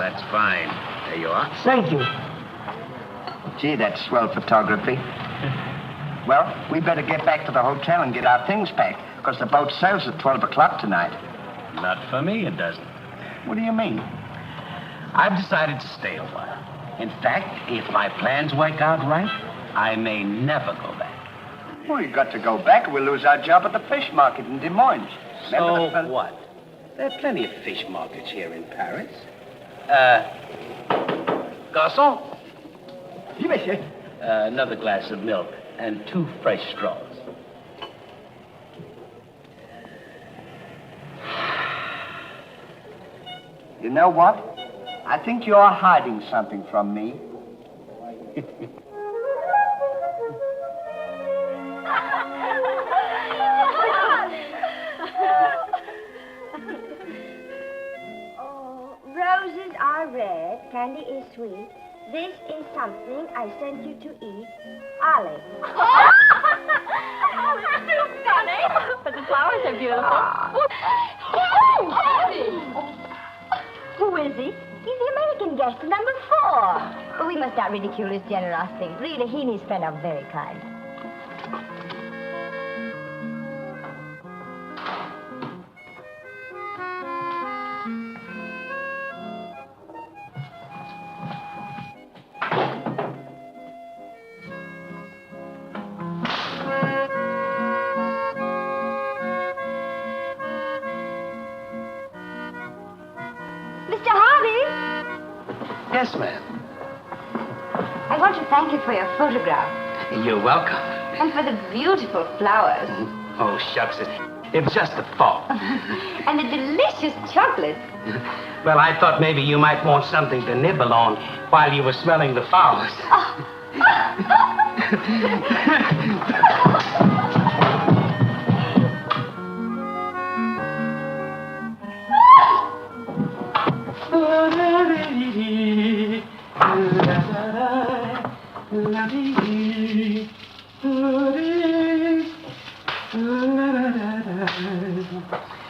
that's fine. There you are. Thank you. Gee, that's swell photography. Well, we better get back to the hotel and get our things packed, because the boat sails at 12 o'clock tonight. Not for me, it doesn't. What do you mean? I've decided to stay a while. In fact, if my plans work out right, I may never go back. Well, you've got to go back or we'll lose our job at the fish market in Des Moines. So what? There are plenty of fish markets here in Paris. Garçon? Oui, monsieur. Another glass of milk and 2 fresh straws. You know what? I think you're hiding something from me. Oh, roses are red, candy is sweet. This is something I sent you to eat. Ollie. Oh, it's so stunning. But the flowers are beautiful. Who is he? He's the American guest, number 4. But we must not ridicule his generosity. Really, he and his friend are very kind. Yes, ma'am. I want to thank you for your photograph. You're welcome. And for the beautiful flowers. Oh, shucks. It was just a thought. And the delicious chocolate. Well, I thought maybe you might want something to nibble on while you were smelling the flowers.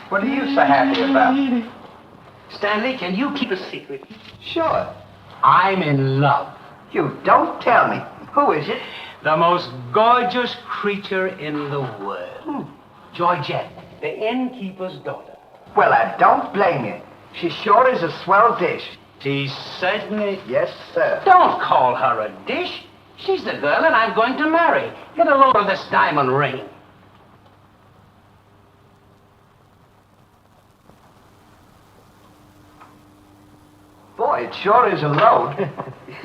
What are you so happy about? Stanley, can you keep a secret? Sure. I'm in love. You don't tell me. Who is it? The most gorgeous creature in the world. Georgette, the innkeeper's daughter. Well, I don't blame you. She sure is a swell dish. She's certainly... Yes, sir. Don't call her a dish. She's the girl that I'm going to marry. Get a load of this diamond ring. Boy, it sure is a load.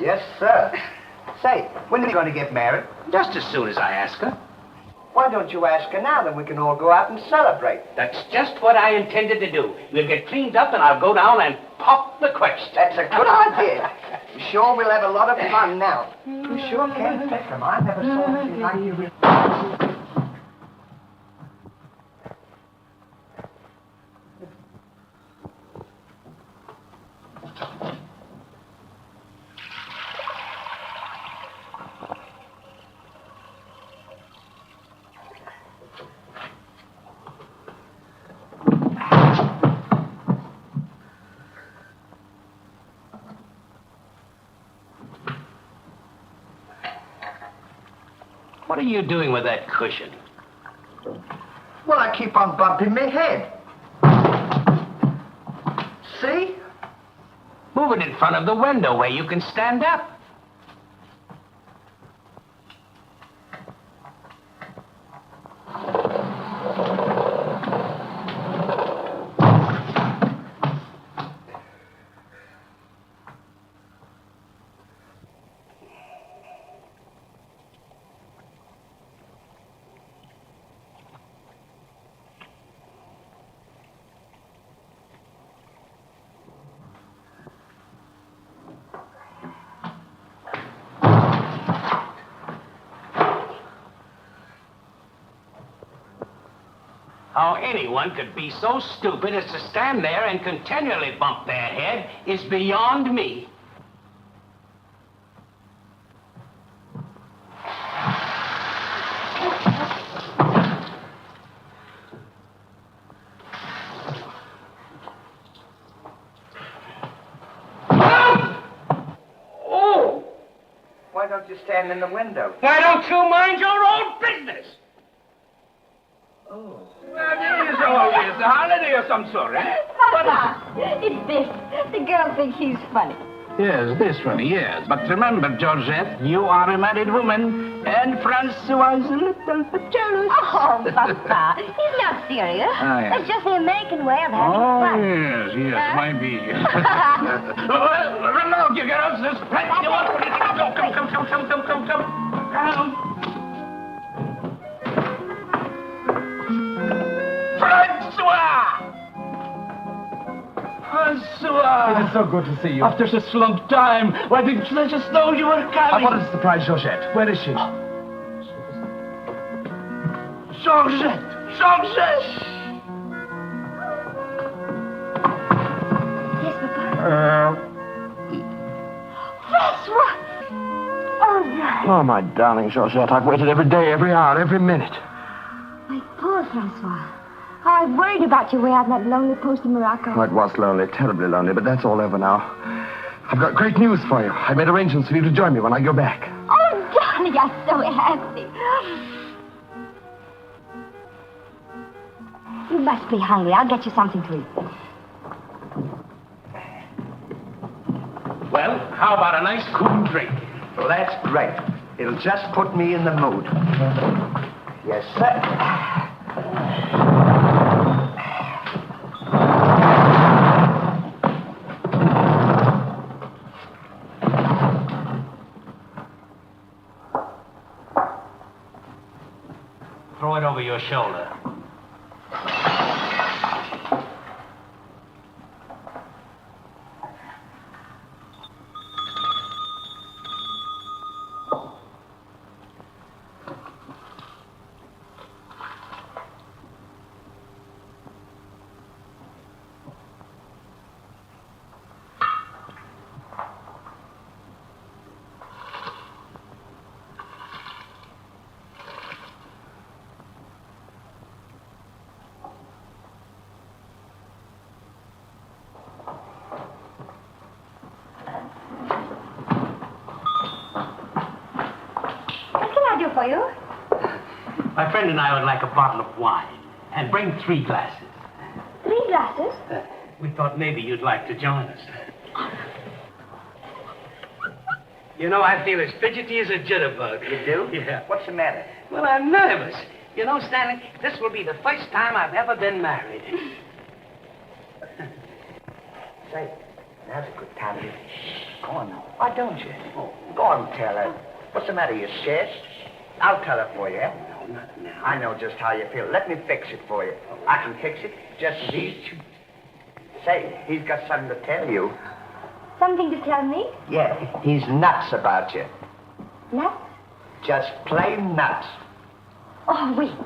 Yes, sir. Say, when are you going to get married? Just as soon as I ask her. Why don't you ask her now, then we can all go out and celebrate? That's just what I intended to do. We'll get cleaned up and I'll go down and pop the question. That's a good idea. You sure we'll have a lot of fun now. You sure can pick them. I never saw anything like you. What are you doing with that cushion? Well, I keep on bumping my head. See? Move it in front of the window where you can stand up. How anyone could be so stupid as to stand there and continually bump their head is beyond me. you stand in the window? Why don't you mind your own business? Oh. Well, it is always a holiday of some sort, eh? Papa, it's this. The girl thinks he's funny. Yes, this funny, yes. But remember, Georgette, you are a married woman, and François is a little bit jealous. Oh, Papa, he's not serious. yes. It's just the American way of having fun. Yes, might be. Well, look, you girls, there's plenty of work. Come. François! It is so good to see you. After such a long time, why didn't you let us know you were coming? What a surprise, Georgette. Where is she? Georgette! Yes, Papa. François! Oh, no. Oh, my darling Georgette, I've waited every day, every hour, every minute. My poor François. Oh, I worried about you way out in that lonely post in Morocco. Oh, it was lonely, terribly lonely, but that's all over now. I've got great news for you. I made arrangements for you to join me when I go back. Oh, darling, I'm so happy. You must be hungry. I'll get you something to eat. Well, how about a nice cool drink? Well, that's great. It'll just put me in the mood. Yes, sir. Throw it over your shoulder. For you? My friend and I would like a bottle of wine. And bring 3 glasses. 3 glasses? We thought maybe you'd like to join us. You know, I feel as fidgety as a jitterbug. You do? Yeah. What's the matter? Well, I'm nervous. You know, Stanley, this will be the first time I've ever been married. Say, now's a good time to... Go on now. Why don't you? Oh, go on, tell her. What's the matter? You scared? I'll tell her for you. No, not now. I know just how you feel. Let me fix it for you. I can fix it just as easy. Say, he's got something to tell you. Something to tell me? Yeah, he's nuts about you. Nuts? Just plain nuts. Oh, wait.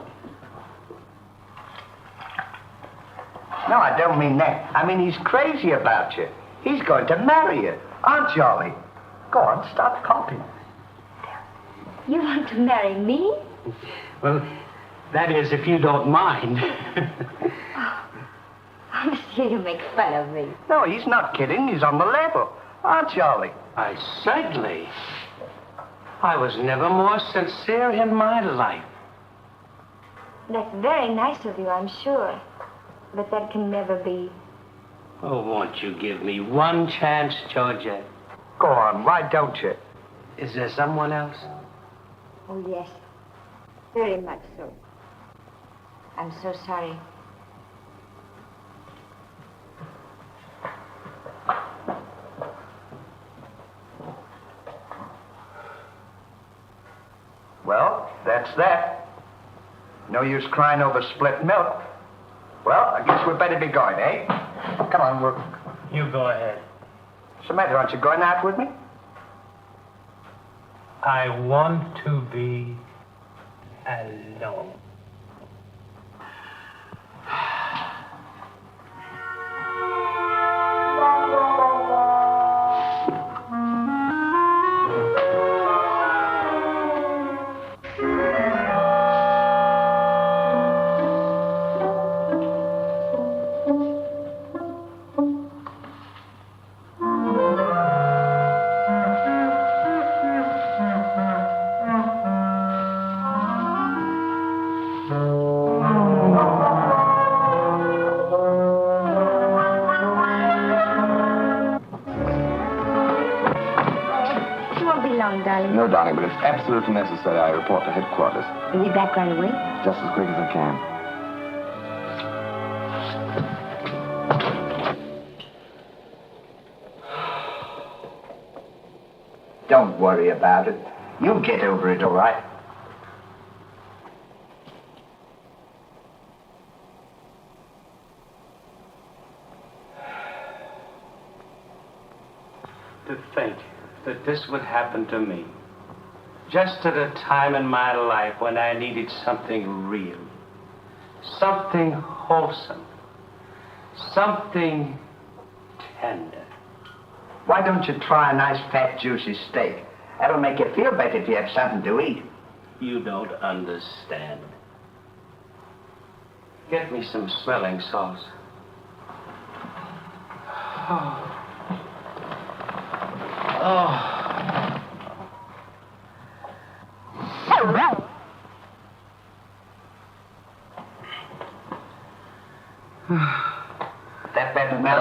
No, I don't mean that. I mean he's crazy about you. He's going to marry you. Aren't you, Ollie? Go on, stop coughing. You want to marry me? Well, that is, if you don't mind. Oh, monsieur, you make fun of me. No, he's not kidding. He's on the level. Aren't you, Ollie? I certainly. I was never more sincere in my life. That's very nice of you, I'm sure. But that can never be. Oh, won't you give me one chance, Georgette? Go on, why don't you? Is there someone else? Oh, yes. Very much so. I'm so sorry. Well, that's that. No use crying over spilt milk. Well, I guess we'd better be going, eh? Come on, You go ahead. What's the matter? Aren't you going out with me? I want to be alone. long, darling? No, darling, but it's absolutely necessary I report to headquarters. Is he back right away? Just as quick as I can. Don't worry about it. You'll get over it, all right? To think that this would happen to me. Just at a time in my life when I needed something real. Something wholesome. Something tender. Why don't you try a nice, fat, juicy steak? That'll make you feel better if you have something to eat. You don't understand. Get me some smelling salts. Oh. That better, Mel?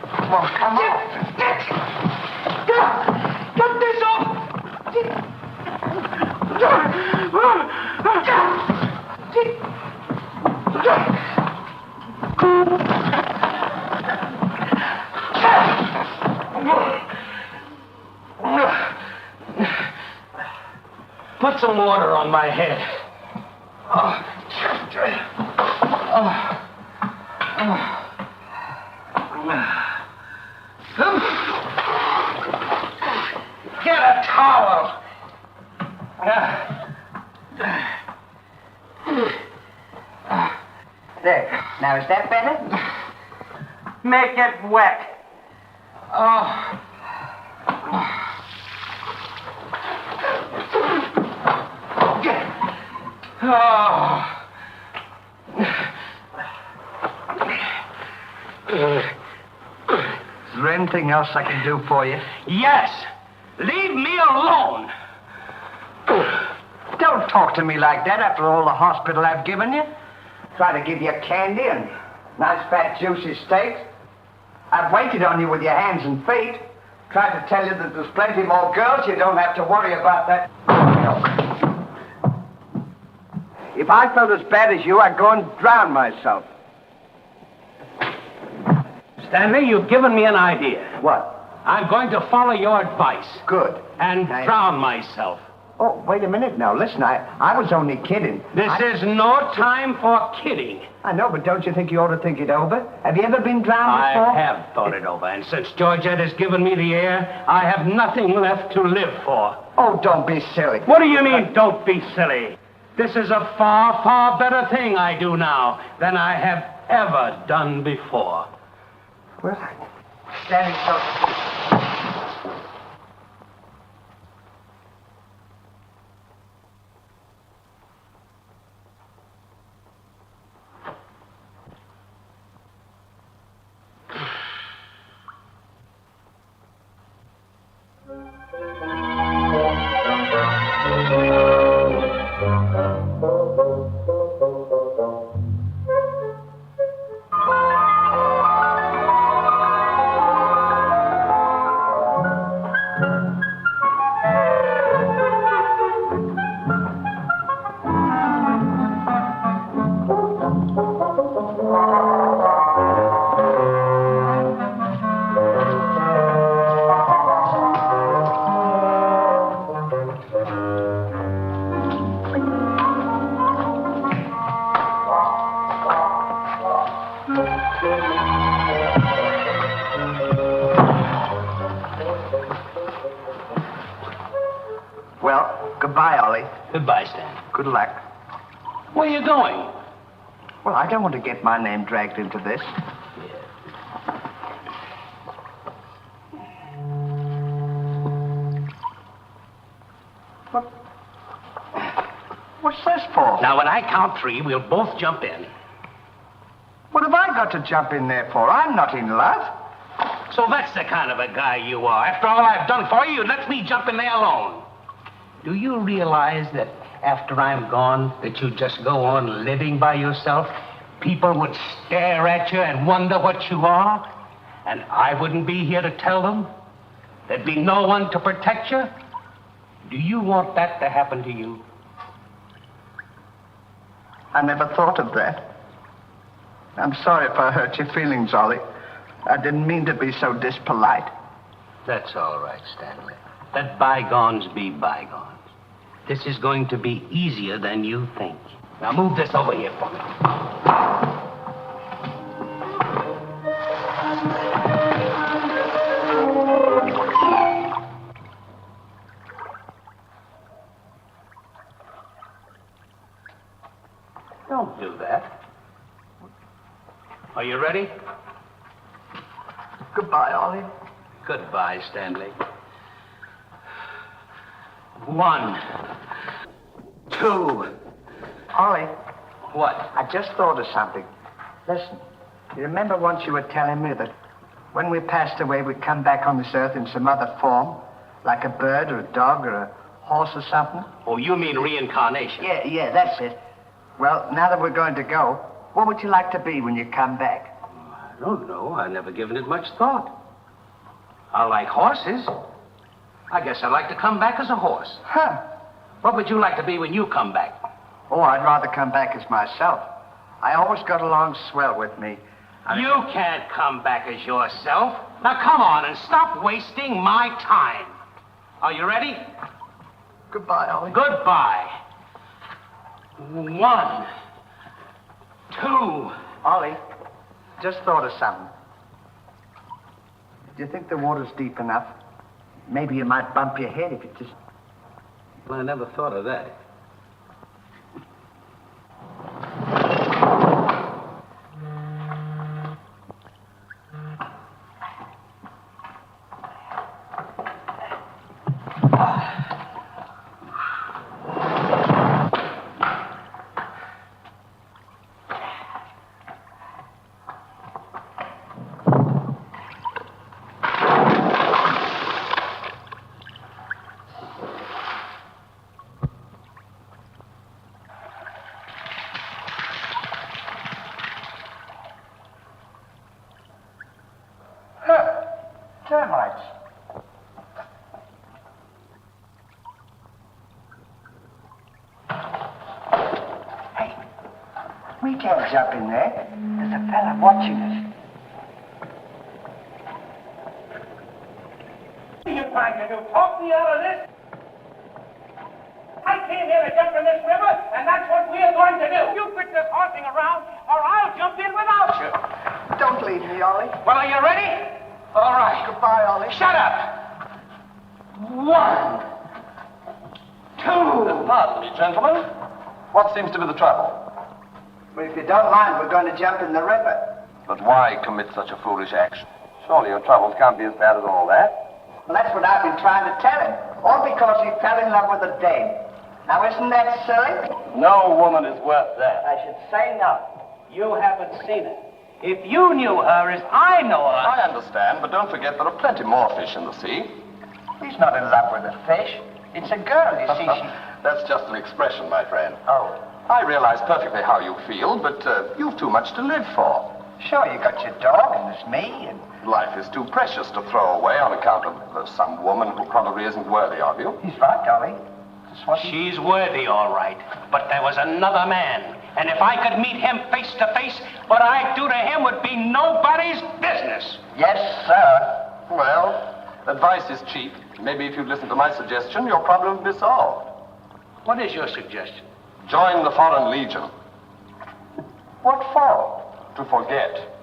Come on, come on. Get this off! Put some water on my head. Get a towel. There. Now, is that better? Make it wet. Is there anything else I can do for you? Yes! Leave me alone! Don't talk to me like that after all the hospital I've given you. Try to give you candy and nice fat juicy steaks. I've waited on you with your hands and feet. Tried to tell you that there's plenty more girls. You don't have to worry about that. If I felt as bad as you, I'd go and drown myself. Stanley, you've given me an idea. What? I'm going to follow your advice. Good. And drown myself. Oh, wait a minute now. Listen, I was only kidding. This is no time for kidding. I know, but don't you think you ought to think it over? Have you ever been drowned before? I have thought it over, and since Georgette has given me the air, I have nothing left to live for. Oh, don't be silly. What do you mean, don't be silly? This is a far, far better thing I do now than I have ever done before. Well, standing so... Goodbye, Ollie. Goodbye, Stan. Good luck. Where are you going? Well, I don't want to get my name dragged into this. What's this for? Now, when I count three, we'll both jump in. What have I got to jump in there for? I'm not in love. So that's the kind of a guy you are. After all I've done for you, let me jump in there alone. Do you realize that after I'm gone, that you just go on living by yourself? People would stare at you and wonder what you are. And I wouldn't be here to tell them? There'd be no one to protect you? Do you want that to happen to you? I never thought of that. I'm sorry if I hurt your feelings, Ollie. I didn't mean to be so dispolite. That's all right, Stanley. Let bygones be bygones. This is going to be easier than you think. Now move this over here for me. Don't do that. Are you ready? Goodbye, Ollie. Goodbye, Stanley. 1, 2. Ollie, What? I just thought of something. Listen, you remember once you were telling me that when we passed away, we'd come back on this earth in some other form, like a bird or a dog or a horse or something? Oh, you mean reincarnation? Yeah, that's it. Well, now that we're going to go, what would you like to be when you come back? I don't know. I've never given it much thought. I like horses. I guess I'd like to come back as a horse. Huh. What would you like to be when you come back? Oh, I'd rather come back as myself. I always got along swell with me. You can't come back as yourself. Now, come on and stop wasting my time. Are you ready? Goodbye, Ollie. Goodbye. 1, 2. Ollie, just thought of something. Do you think the water's deep enough? Maybe you might bump your head if you just... Well, I never thought of that. Termites. Hey, we can't jump in there. There's a fella watching us. What are you trying to do? Talk me out of this? I came here to jump in this river, and that's what we're going to do. You quit this horsing around, or I'll jump in without you. Don't leave me, Ollie. Well, are you ready? All right. Goodbye, Ollie. Shut up. 1, 2. Pardon me, gentlemen. What seems to be the trouble? Well, if you don't mind, we're going to jump in the river. But why commit such a foolish action? Surely your troubles can't be as bad as all that. Well, that's what I've been trying to tell him. All because he fell in love with a dame. Now, isn't that silly? No woman is worth that. I should say not. You haven't seen it. If you knew her as I know her... I understand, but don't forget there are plenty more fish in the sea. He's not in love with a fish. It's a girl, you see. That's just an expression, my friend. Oh, I realize perfectly how you feel, but you've too much to live for. sure, you got your dog, and there's me, and... Life is too precious to throw away on account of some woman who probably isn't worthy of you. He's right, Ollie. That's what She's worthy, all right. But there was another man. And if I could meet him face to face, what I'd do to him would be nobody's business. Yes, sir. Well, advice is cheap. Maybe if you'd listen to my suggestion, your problem would be solved. What is your suggestion? Join the Foreign Legion. What for? To forget.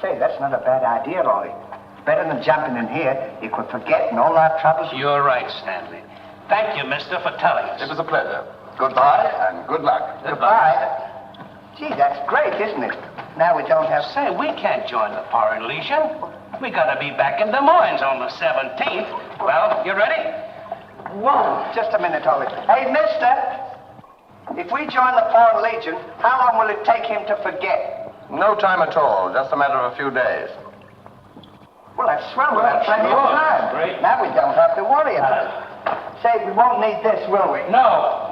Say, that's not a bad idea, Ollie. Better than jumping in here. You could forget and all our troubles. You're right, Stanley. Thank you, mister, for telling us. It was a pleasure. Goodbye and good luck. Goodbye. Gee, that's great, isn't it? Now we don't have... Say, we can't join the Foreign Legion. We gotta be back in Des Moines on the 17th. Well, you ready? 1. Just a minute, Ollie. Hey, mister. If we join the Foreign Legion, how long will it take him to forget? No time at all. Just a matter of a few days. Well, that's swell. We'll have plenty of time. Great. Now we don't have to worry about it. Say, we won't need this, will we? No.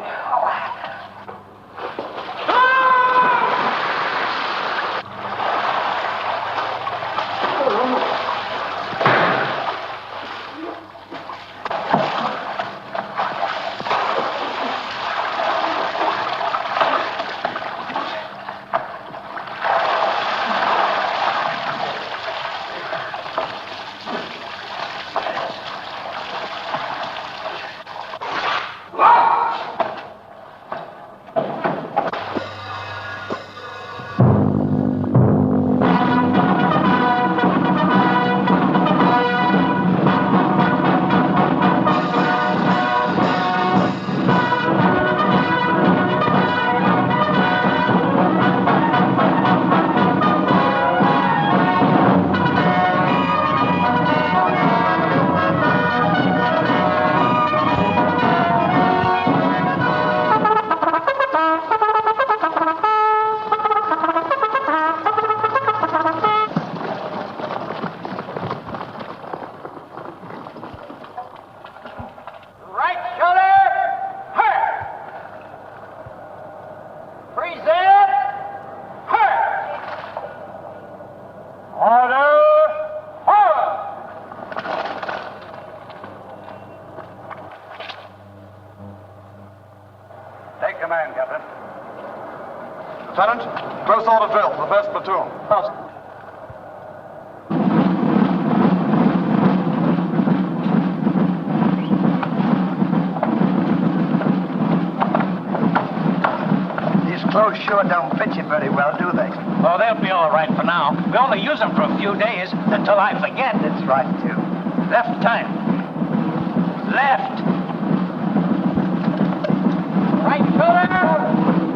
Sergeant. Close order drill for the first platoon. These clothes sure don't fit you very well, do they? Oh, they'll be all right for now. We only use them for a few days until I forget. That's right, too. Left time. Left. Right shoulder.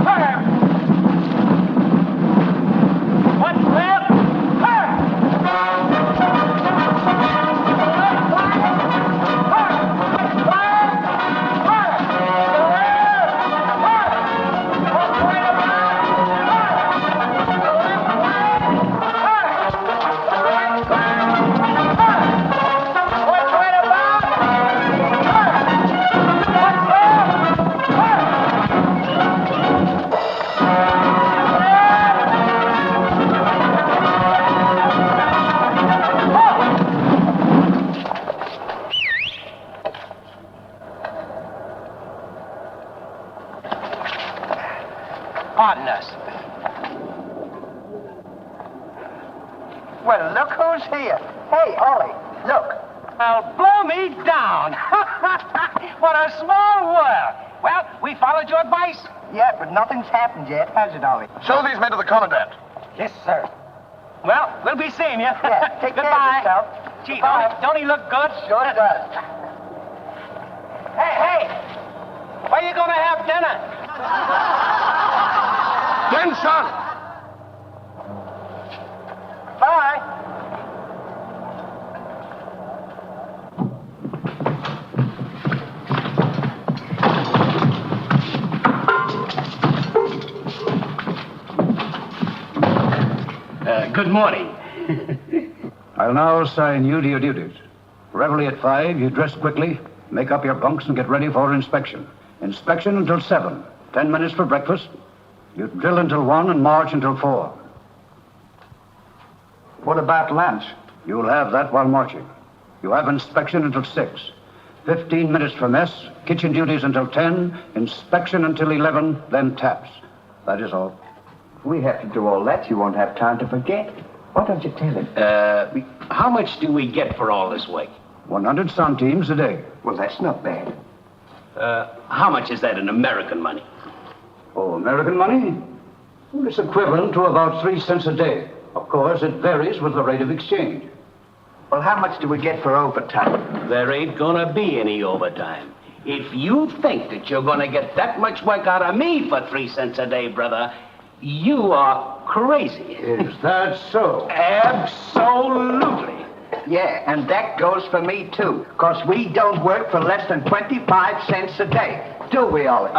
Turn. One left. Turn. Pardon us. Well, look who's here. Hey, Ollie, look. Well, blow me down. What a small world. Well, we followed your advice. Yeah, but nothing's happened yet, has it, Ollie? Show these men to the commandant. Yes, sir. Well, we'll be seeing you. Yeah, take care of Goodbye. yourself. Gee, Goodbye. don't he look good? Sure does. Hey, where you going to have dinner? Attention! Bye. Good morning. I'll now assign you to your duties. Reveille at 5, you dress quickly, make up your bunks and get ready for inspection. Inspection until 7. 10 minutes for breakfast. You drill until 1 and march until 4. What about lunch? You'll have that while marching. You have inspection until 6. 15 minutes for mess, kitchen duties until 10, inspection until 11, then taps. That is all. We have to do all that. You won't have time to forget. Why don't you tell him? How much do we get for all this work? 100 centimes a day. Well, that's not bad. How much is that in American money? Oh, American money? Well, it's equivalent to about 3 cents a day. Of course, it varies with the rate of exchange. Well, how much do we get for overtime? There ain't gonna be any overtime. If you think that you're gonna get that much work out of me for 3 cents a day, brother, you are crazy. Is that so? Absolutely. Yeah, and that goes for me, too. Because we don't work for less than 25 cents a day. Do we, Ollie?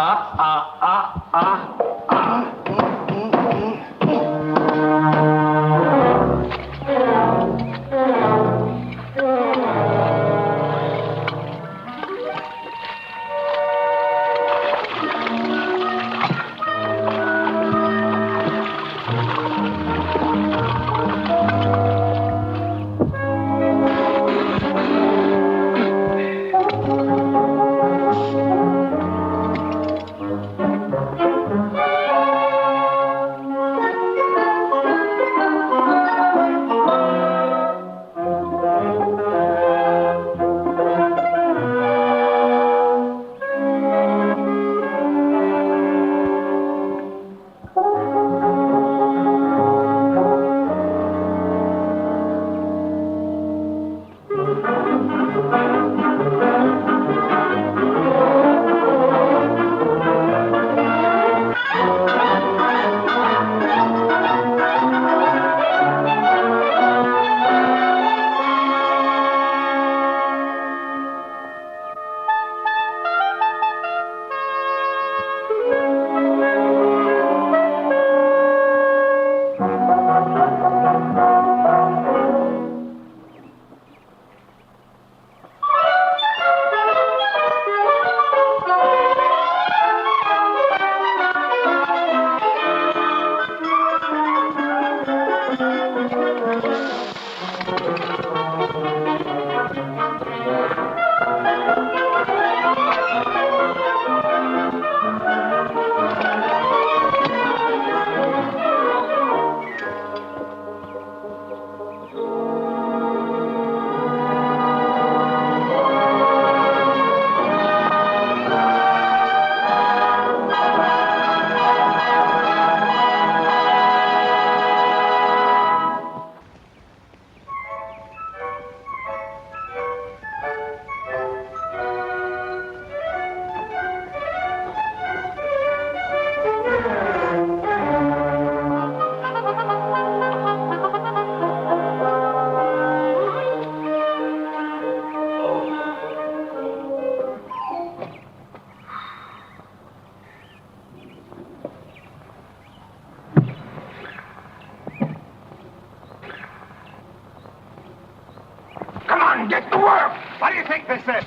get to work! What do you think this is?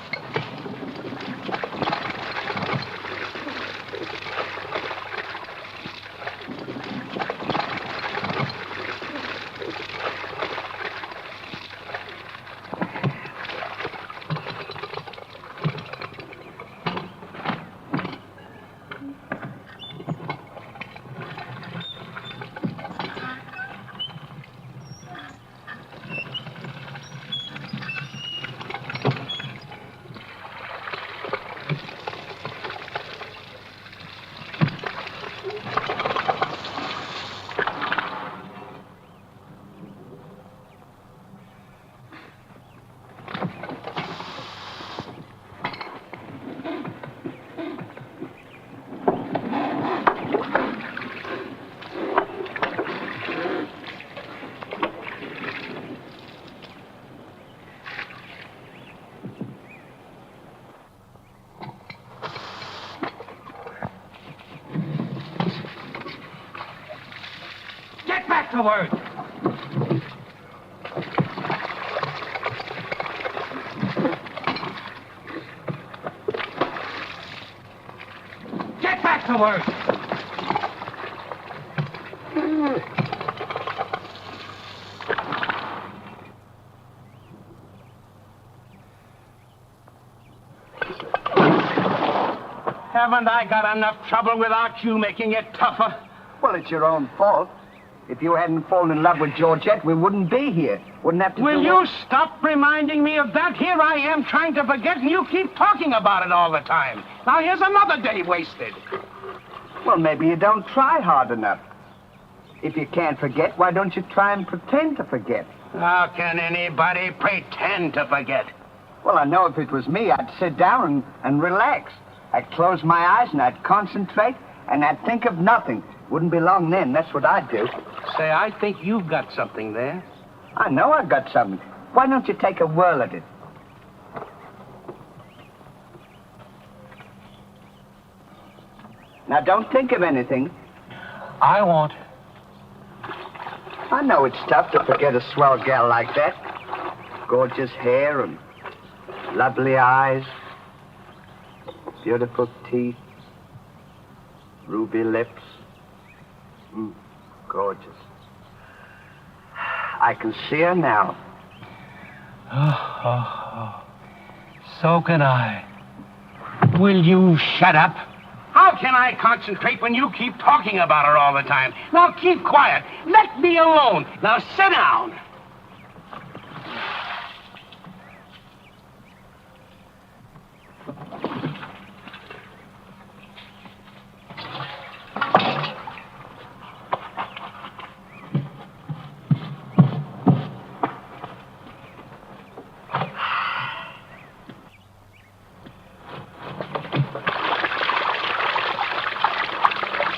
To work. Get back to work. Haven't I got enough trouble without you making it tougher? Well, it's your own fault. If you hadn't fallen in love with Georgette, we wouldn't be here. Wouldn't have to Will you stop reminding me of that? Here I am trying to forget, and you keep talking about it all the time. Now, here's another day wasted. Well, maybe you don't try hard enough. If you can't forget, why don't you try and pretend to forget? How can anybody pretend to forget? Well, I know if it was me, I'd sit down and relax. I'd close my eyes and I'd concentrate and I'd think of nothing. Wouldn't be long then. That's what I'd do. Say, I think you've got something there. I know I've got something. Why don't you take a whirl at it? Now, don't think of anything. I won't. I know it's tough to forget a swell gal like that. Gorgeous hair and lovely eyes, beautiful teeth, ruby lips. Gorgeous. I can see her now. Oh. So can I. Will you shut up? How can I concentrate when you keep talking about her all the time? Now keep quiet. Let me alone. Now sit down.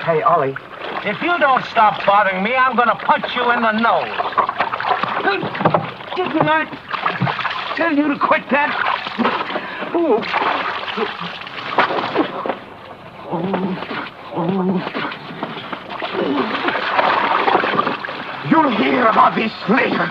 Hey, Ollie. If you don't stop bothering me, I'm going to punch you in the nose. Didn't I tell you to quit that? You'll hear about this later.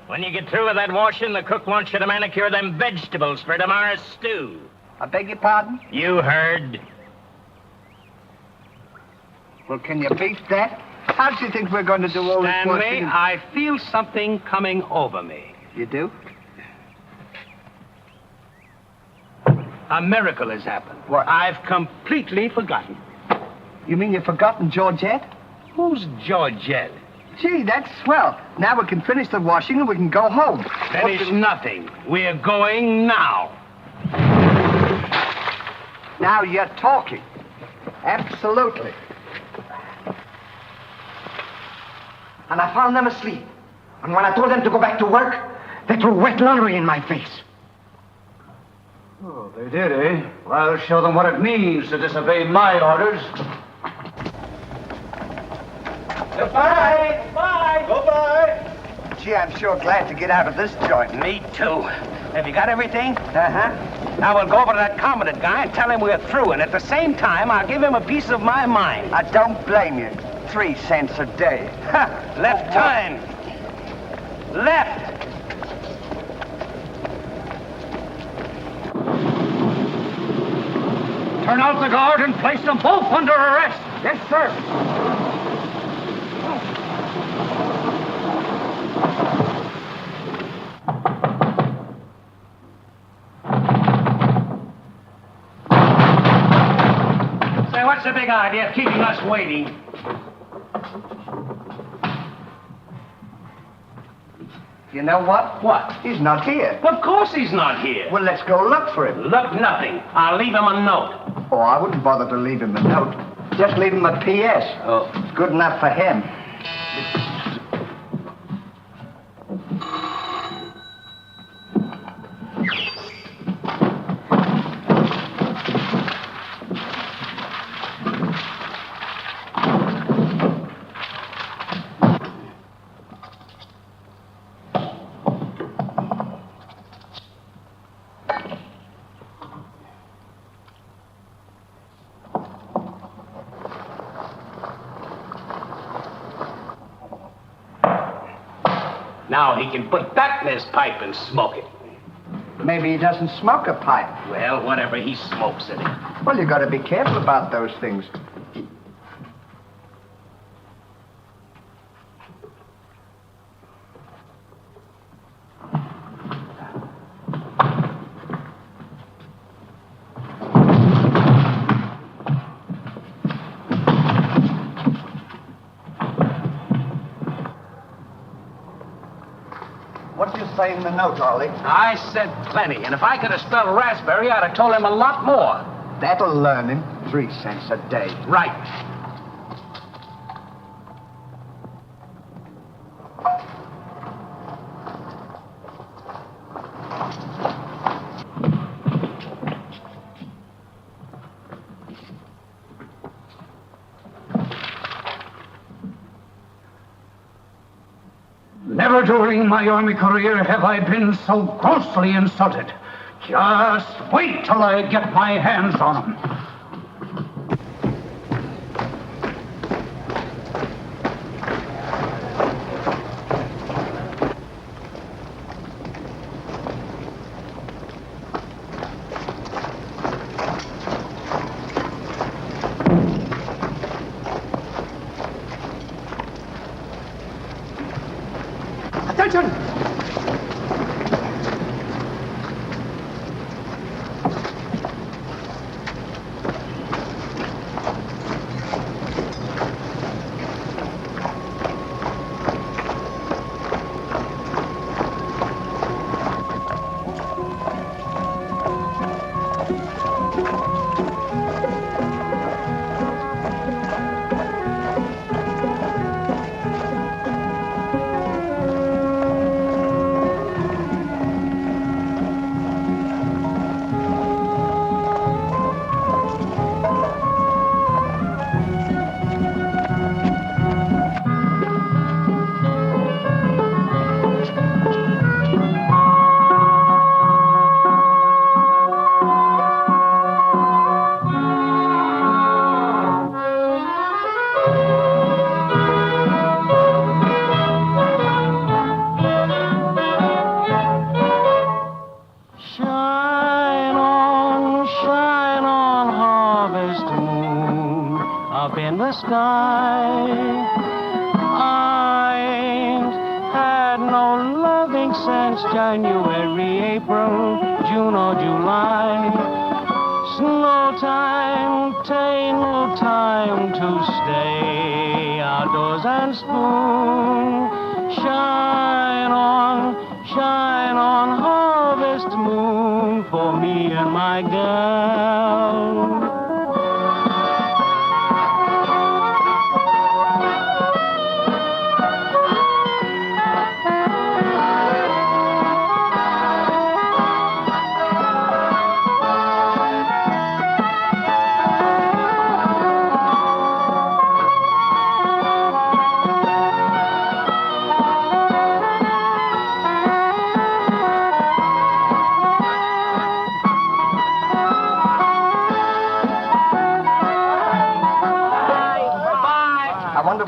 When you get through with that washing, the cook wants you to manicure them vegetables for tomorrow's stew. I beg your pardon? You heard. Well, can you beat that? How do you think we're going to do all this washing? Stanley, I feel something coming over me. You do? A miracle has happened. What? I've completely forgotten. You mean you've forgotten Georgette? Who's Georgette? Gee, that's swell. Now we can finish the washing and we can go home. Finish nothing. We're going now. Now you're talking. Absolutely. And I found them asleep. And when I told them to go back to work, they threw wet laundry in my face. Oh, they did, eh? Well, I'll show them what it means to disobey my orders. Goodbye. Bye. Goodbye. Gee, I'm sure glad to get out of this joint. Me too. Have you got everything? Uh-huh. Now we'll go over to that competent guy and tell him we're through, and at the same time, I'll give him a piece of my mind. I don't blame you. 3 cents a day. Left time. Left. Turn out the guard and place them both under arrest. Yes, sir. Say, what's the big idea of keeping us waiting? You know what? What? He's not here. Of course he's not here. Well, let's go look for him. Look, nothing. I'll leave him a note. Oh, I wouldn't bother to leave him a note. Just leave him a P.S. Oh. It's good enough for him. Now he can put that in his pipe and smoke it. Maybe he doesn't smoke a pipe. Well, whatever, he smokes it. Well, you got to be careful about those things. What did you say in the note, Ollie? I said plenty, and if I could have spelled raspberry, I'd have told him a lot more. That'll learn him. 3 cents a day. Right. Never during my army career have I been so grossly insulted. Just wait till I get my hands on him. Attention!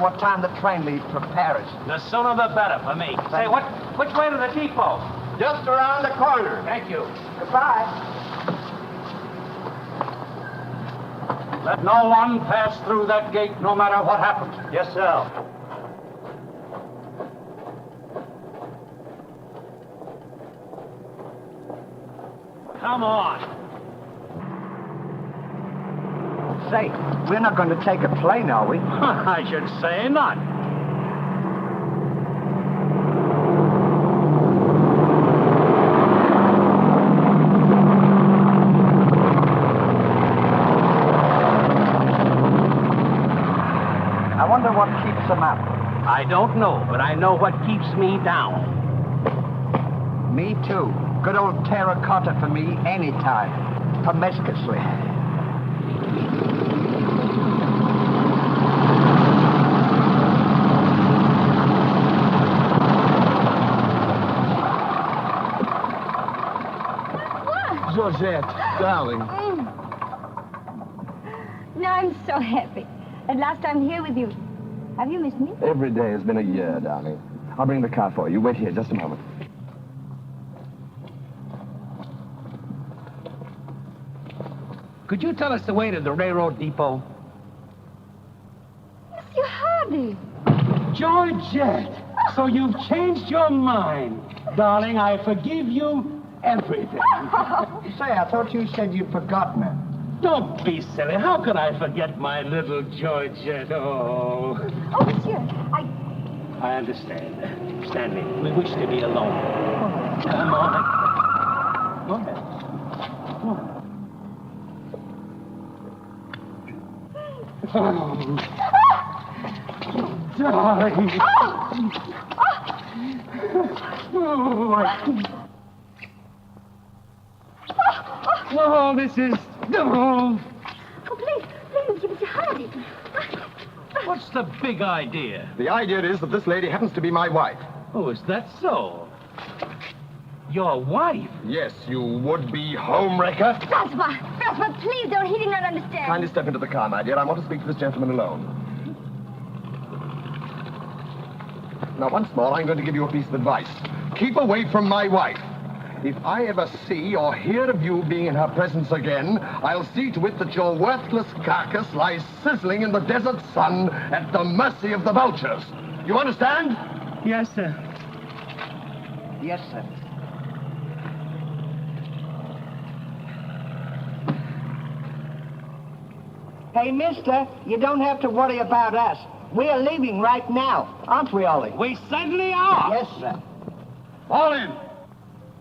what time the train leaves for Paris. The sooner the better for me. Say, which way to the depot? Just around the corner. Thank you. Goodbye. Let no one pass through that gate, no matter what happens. Yes, sir. Come on. Say, we're not going to take a plane, are we? I should say not. I wonder what keeps them up. I don't know, but I know what keeps me down. Me too. Good old terracotta for me anytime. Promiscuously. Georgette, darling. Now I'm so happy. At last I'm here with you. Have you missed me? Every day has been a year, darling. I'll bring the car for you. Wait here just a moment. Could you tell us the way to the railroad depot? Monsieur Hardy. Georgette, so you've changed your mind. Darling, I forgive you everything. Say, I thought you said you'd forgotten it. Don't be silly. How could I forget my little Georgette? Oh. Oh, monsieur, I understand. Stanley, we wish to be alone. Come on. Go ahead. Go on. Oh, darling. Oh, this is... Oh, please, Mr. Hardy. What's the big idea? The idea is that this lady happens to be my wife. Oh, is that so? Your wife? Yes, you would-be homewrecker. François, please don't. He did not understand. Kindly step into the car, my dear. I want to speak to this gentleman alone. Now, once more, I'm going to give you a piece of advice. Keep away from my wife. If I ever see or hear of you being in her presence again, I'll see to it that your worthless carcass lies sizzling in the desert sun at the mercy of the vultures. You understand? Yes, sir. Yes, sir. Hey, mister, you don't have to worry about us. We're leaving right now, aren't we, Ollie? We certainly are. Yes, sir. Fall in.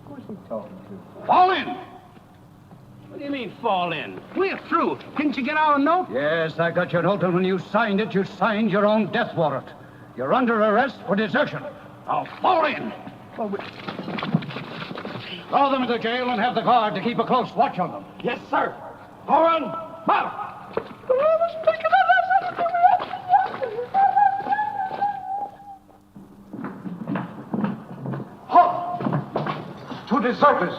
Who's he talking to? Fall in. What do you mean, fall in? We're through. Didn't you get our note? Yes, I got your note, and when you signed it, you signed your own death warrant. You're under arrest for desertion. Now, fall in. Throw them into jail and have the guard to keep a close watch on them. Yes, sir. Foreign, mouth. Halt! Two deserters.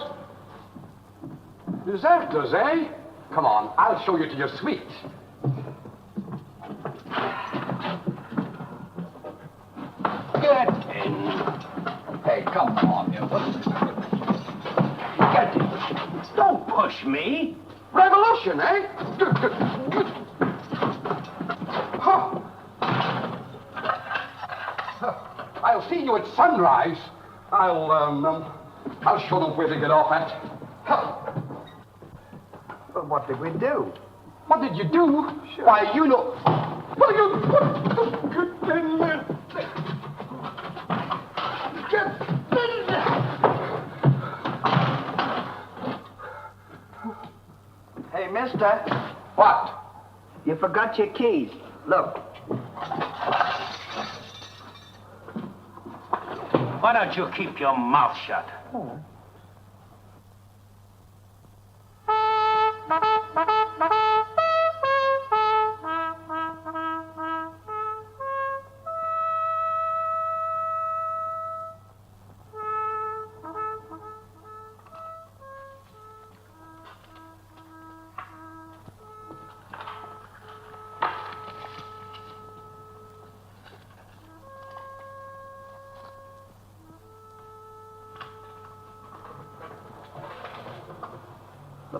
Deserters, eh? Come on, I'll show you to your suite. Get in. Hey, come on, you. Get in. Don't push me. Revolution, eh? Huh. I'll see you at sunrise. I'll show them where they get off at. Huh. Well, what did we do? What did you do? Sure. Why, you know... What are you... Hey, mister. What? You forgot your keys. Look. Why don't you keep your mouth shut? Oh.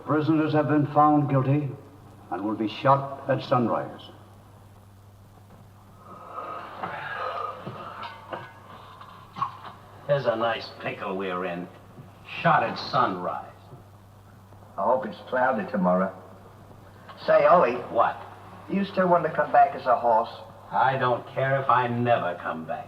prisoners have been found guilty and will be shot at sunrise. There's a nice pickle we're in. Shot at sunrise. I hope it's cloudy tomorrow. Say, Ollie. What? Do you still want to come back as a horse? I don't care if I never come back.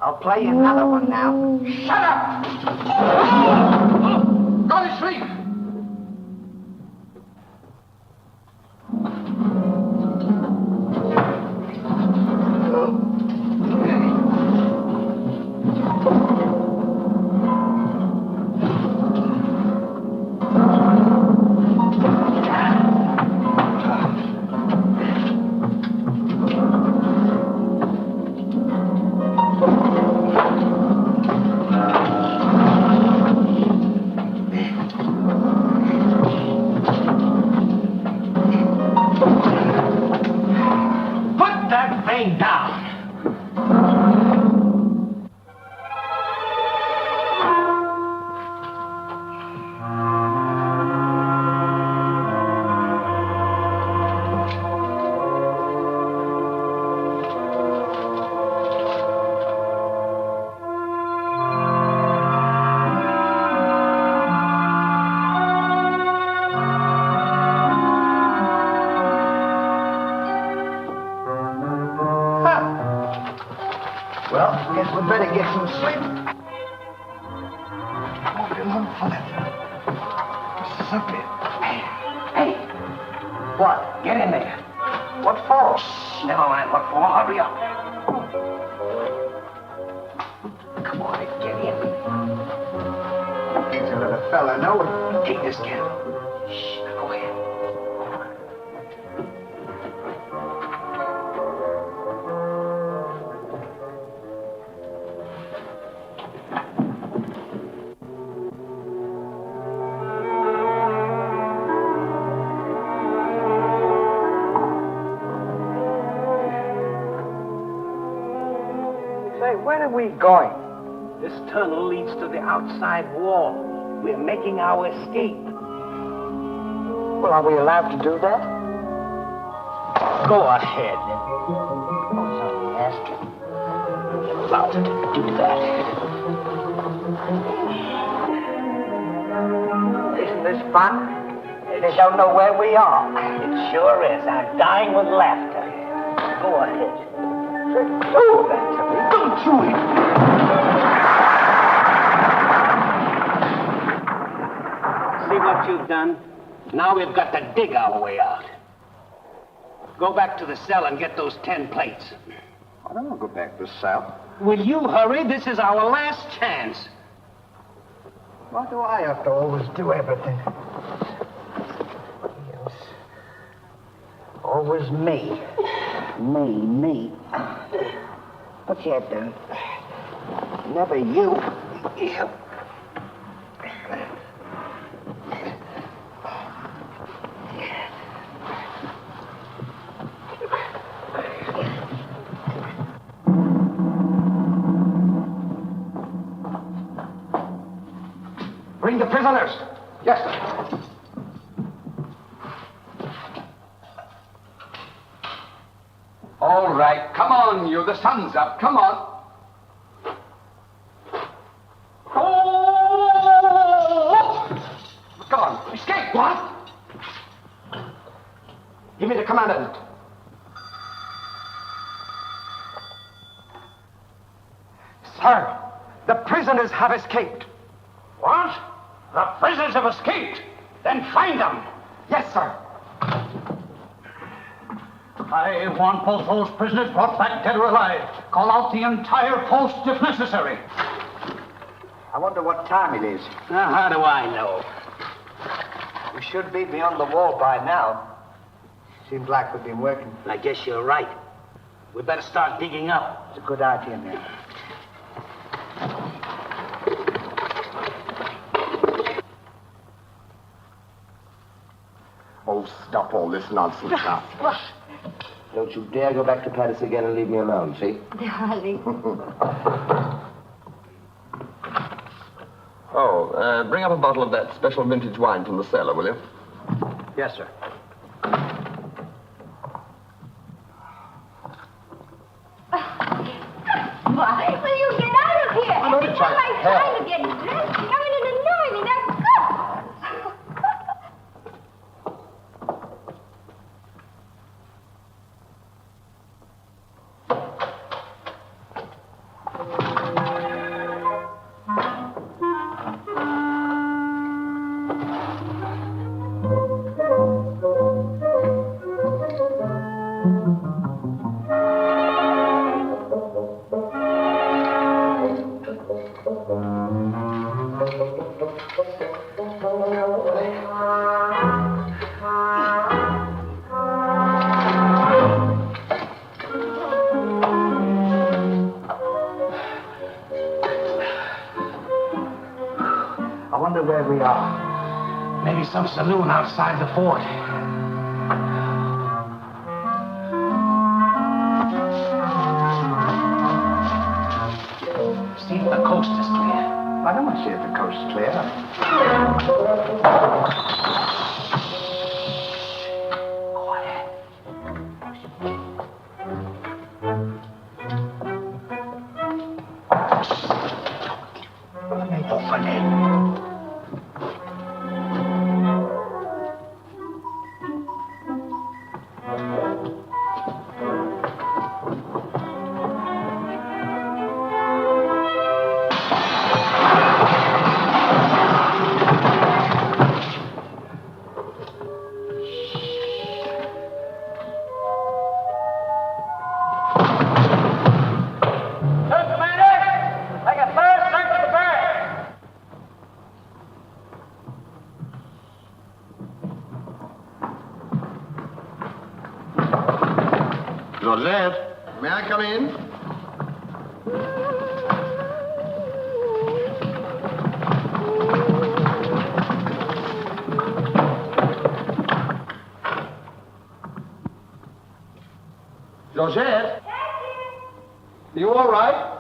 I'll play you another one now. Shut up! Go to sleep! Better get some sleep. Move your little foot. Suck it. Hey. What? Get in there. What for? Shh, never mind what for. Hurry up. Come on, get in. He's a little fella, no? Take this candle. Shh, now go ahead. Where are we going? This tunnel leads to the outside wall. We're making our escape. Well, are we allowed to do that? Go ahead. Oh, something asking. You're allowed to do that. Isn't this fun? They don't know where we are. It sure is. I'm dying with laughter. Go ahead. Do that to me. Don't you hit me. See what you've done? Now we've got to dig our way out. Go back to the cell and get those 10 plates. I don't want to go back to the cell. Will you hurry? This is our last chance. Why do I have to always do everything? Yes. Always me. Me. But yet, never you. You. Bring the prisoners. Yes, sir. All right, come on, you. The sun's up. Come on. Oh! Come on. Escape. What? Give me the commandant. Sir, the prisoners have escaped. What? The prisoners have escaped. Then find them. Yes, sir. I want both those prisoners brought back dead or alive. Call out the entire post if necessary. I wonder what time it is. How do I know? We should be beyond the wall by now. Seems like we've been working. I guess you're right. We better start digging up. It's a good idea, man. Oh, stop all this nonsense now. Don't you dare go back to Paris again and leave me alone, see? Darling. Bring up a bottle of that special vintage wine from the cellar, will you? Yes, sir. Why? Will you get out of here? I'm only It's trying not to my help. time to get dressed. You come in and annoy me. Now, go! I wonder where we are. Maybe some saloon outside the fort. See if the coast is clear. I don't want to see if the coast's clear. Open it. Georgette, may I come in? Georgette? You all right?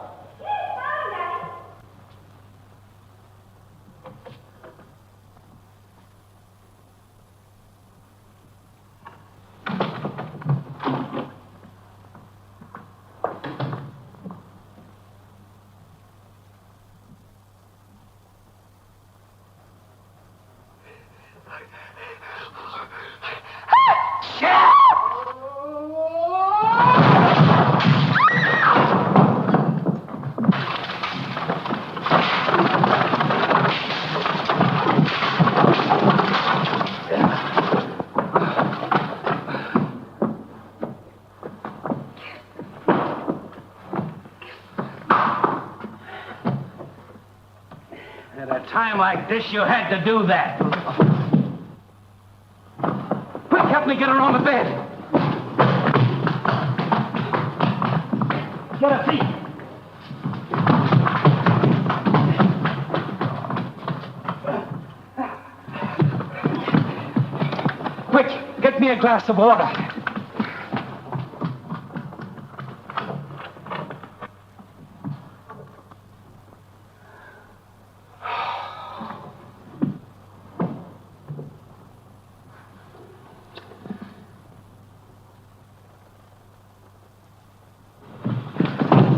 At a time like this, you had to do that. Quick, help me get her on the bed. Get a seat. Quick, get me a glass of water.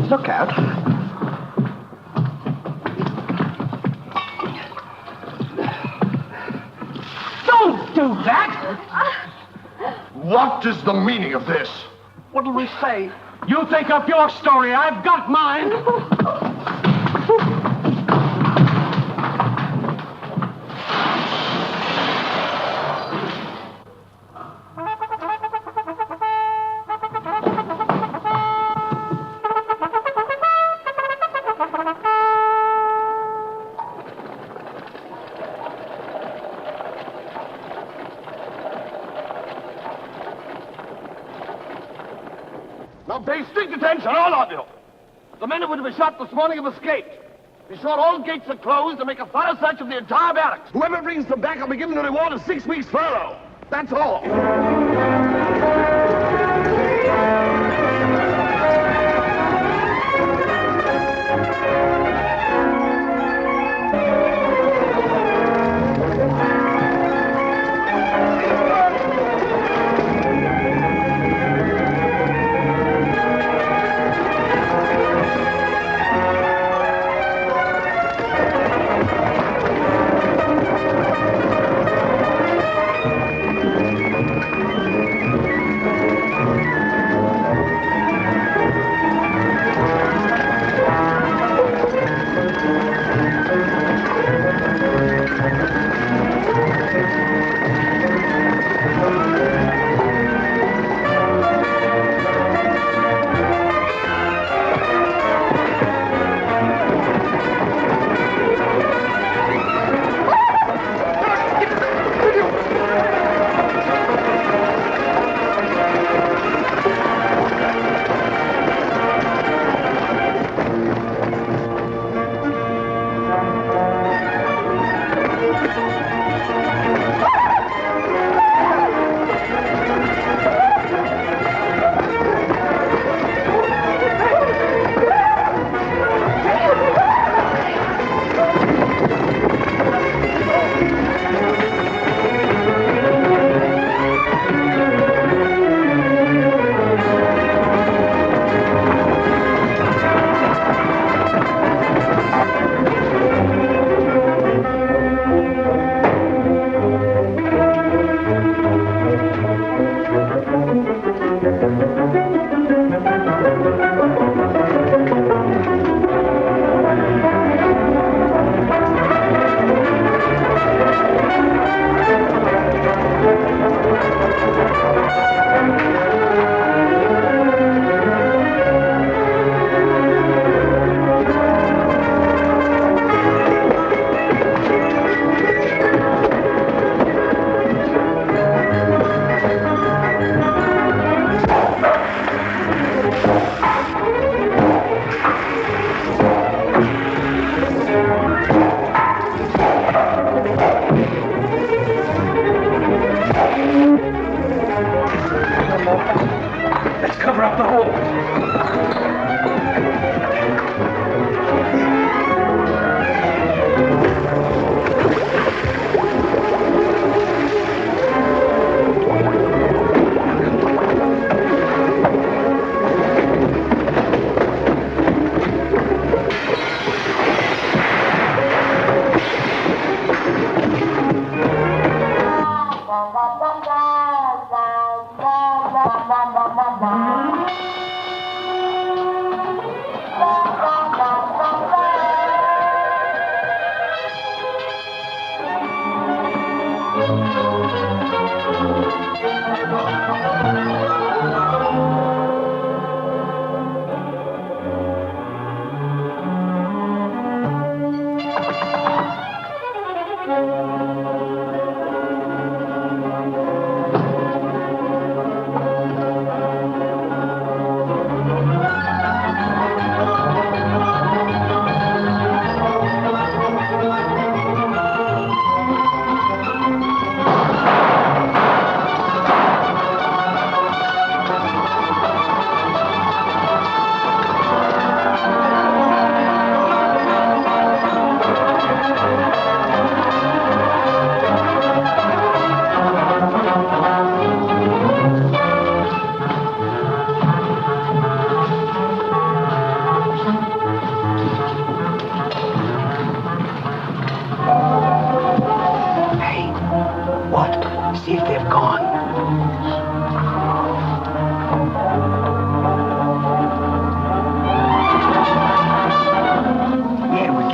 Look out. Don't do that! What is the meaning of this? What'll we say? You think up your story. I've got mine. Now pay strict attention, all of you. The men who were to be shot this morning have escaped. Be sure all gates are closed and make a thorough search of the entire barracks. Whoever brings them back will be given a reward of 6 weeks' furlough. That's all.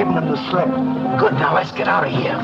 giving them the slip. Good, now let's get out of here.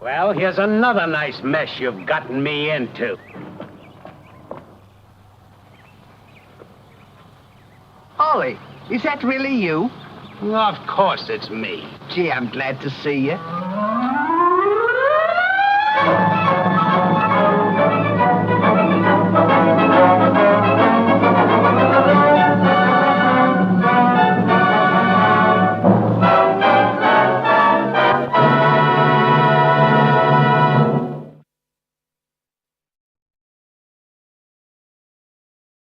Well, here's another nice mess you've gotten me into. Ollie, is that really you? Of course it's me. Gee, I'm glad to see you.